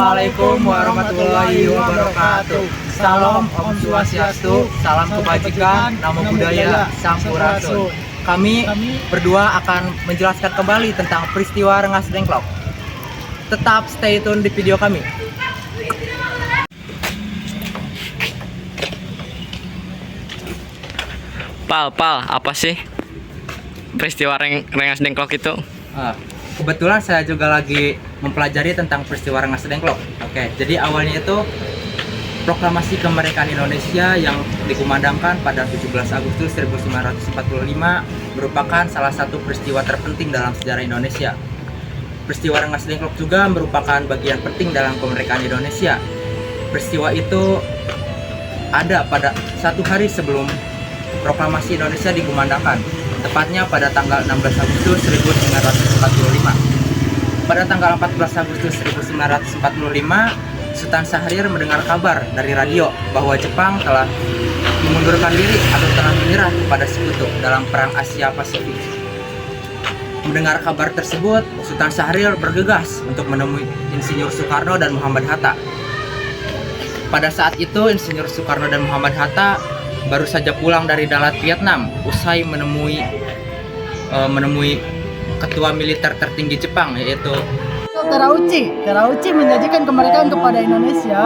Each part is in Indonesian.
Assalamualaikum warahmatullahi wabarakatuh. Salam Om Swastiastu, salam kebajikan, namo buddhaya, sampurasun. Kami berdua akan menjelaskan kembali tentang peristiwa Rengas Dengklok. Tetap stay tune di video kami. Pal, apa sih peristiwa Rengas Dengklok itu? Kebetulan saya juga lagi mempelajari tentang peristiwa Rengas Dengklok. Oke, jadi awalnya itu proklamasi kemerdekaan Indonesia yang dikumandangkan pada 17 Agustus 1945 merupakan salah satu peristiwa terpenting dalam sejarah Indonesia. Peristiwa Rengas Dengklok juga merupakan bagian penting dalam kemerdekaan Indonesia. Peristiwa itu ada pada satu hari sebelum proklamasi Indonesia dikumandangkan, tepatnya pada tanggal 16 Agustus 1945. Pada tanggal 14 Agustus 1945, Sultan Syahrir mendengar kabar dari radio bahwa Jepang telah mengundurkan diri atau telah menyerah kepada Sekutu dalam Perang Asia Pasifik. Mendengar kabar tersebut, Sultan Syahrir bergegas untuk menemui Insinyur Soekarno dan Muhammad Hatta. Pada saat itu, Insinyur Soekarno dan Muhammad Hatta baru saja pulang dari Dalat Vietnam usai menemui ketua militer tertinggi Jepang, yaitu Terauchi menjanjikan kemerdekaan kepada Indonesia.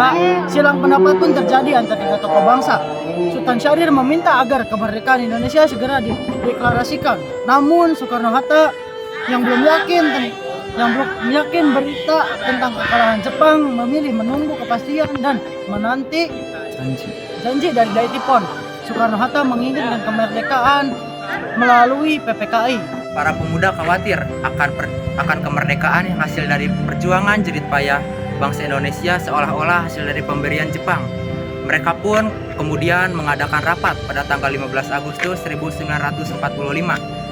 Silang pendapat pun terjadi antara tiga tokoh bangsa. Sultan Syahrir meminta agar kemerdekaan Indonesia segera dideklarasikan. Namun Soekarno-Hatta yang belum yakin berita tentang kekalahan Jepang memilih menunggu kepastian dan menanti janji dari Daitipon. Soekarno-Hatta menginginkan kemerdekaan melalui PPKI. Para pemuda khawatir akan kemerdekaan yang hasil dari perjuangan jerih payah bangsa Indonesia seolah-olah hasil dari pemberian Jepang. Mereka pun kemudian mengadakan rapat pada tanggal 15 Agustus 1945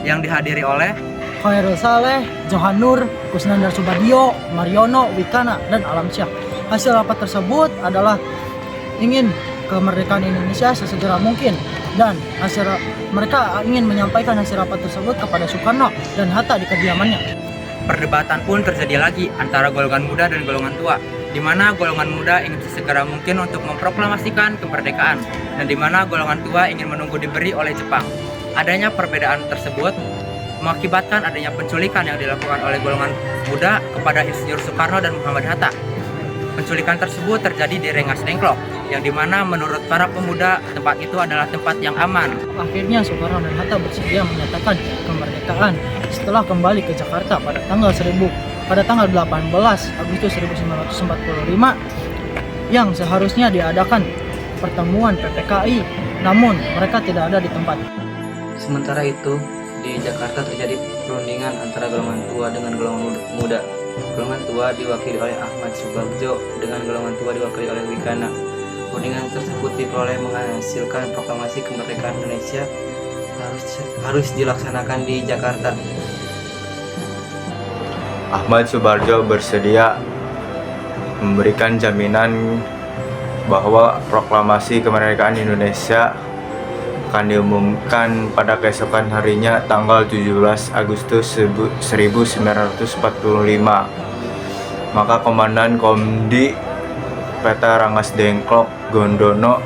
yang dihadiri oleh Khairul Saleh, Johan Nur, Kusnandar Subadio, Mariono, Wikana, dan Alamsyah. Hasil rapat tersebut adalah ingin kemerdekaan Indonesia sesegera mungkin, dan mereka ingin menyampaikan hasil rapat tersebut kepada Soekarno dan Hatta di kediamannya. Perdebatan pun terjadi lagi antara golongan muda dan golongan tua, di mana golongan muda ingin sesegera mungkin untuk memproklamasikan kemerdekaan, dan di mana golongan tua ingin menunggu diberi oleh Jepang. Adanya perbedaan tersebut mengakibatkan adanya penculikan yang dilakukan oleh golongan muda kepada Insinyur Soekarno dan Muhammad Hatta. Penculikan tersebut terjadi di Rengas Dengklok, yang dimana menurut para pemuda tempat itu adalah tempat yang aman. Akhirnya Soekarno dan Hatta bersedia menyatakan kemerdekaan setelah kembali ke Jakarta pada tanggal 18 Agustus 1945 yang seharusnya diadakan pertemuan PPKI, namun mereka tidak ada di tempat. Sementara itu, di Jakarta terjadi perundingan antara golongan tua dengan golongan muda. Golongan tua diwakili oleh Ahmad Subagjo dengan golongan tua diwakili oleh Wikana. Perundingan tersebut diperoleh menghasilkan proklamasi kemerdekaan Indonesia harus dilaksanakan di Jakarta. Ahmad Subarjo bersedia memberikan jaminan bahwa proklamasi kemerdekaan Indonesia akan diumumkan pada keesokan harinya tanggal 17 Agustus 1945. Maka Komandan Komdi PT Rengas Dengklok Gondono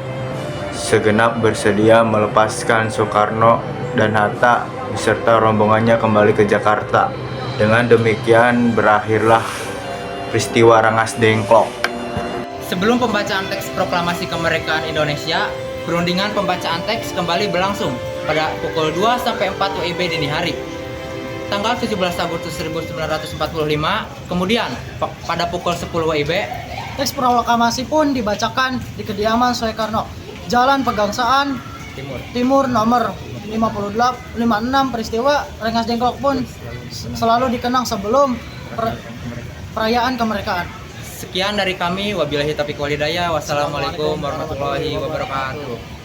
segenap bersedia melepaskan Soekarno dan Hatta beserta rombongannya kembali ke Jakarta. Dengan demikian berakhirlah peristiwa Rengas Dengklok. Sebelum pembacaan teks proklamasi kemerdekaan Indonesia, perundingan pembacaan teks kembali berlangsung pada pukul 2 sampai 4 WIB dini hari. Tanggal 17 Agustus 1945, kemudian pada pukul 10 WIB, Teks proklamasi pun dibacakan di kediaman Soekarno, Jalan Pegangsaan Timur nomor 56. Peristiwa Rengas Dengklok pun selalu dikenang sebelum perayaan kemerdekaan. Sekian dari kami, wabillahi taufiq wal hidayah. Wassalamualaikum warahmatullahi wabarakatuh.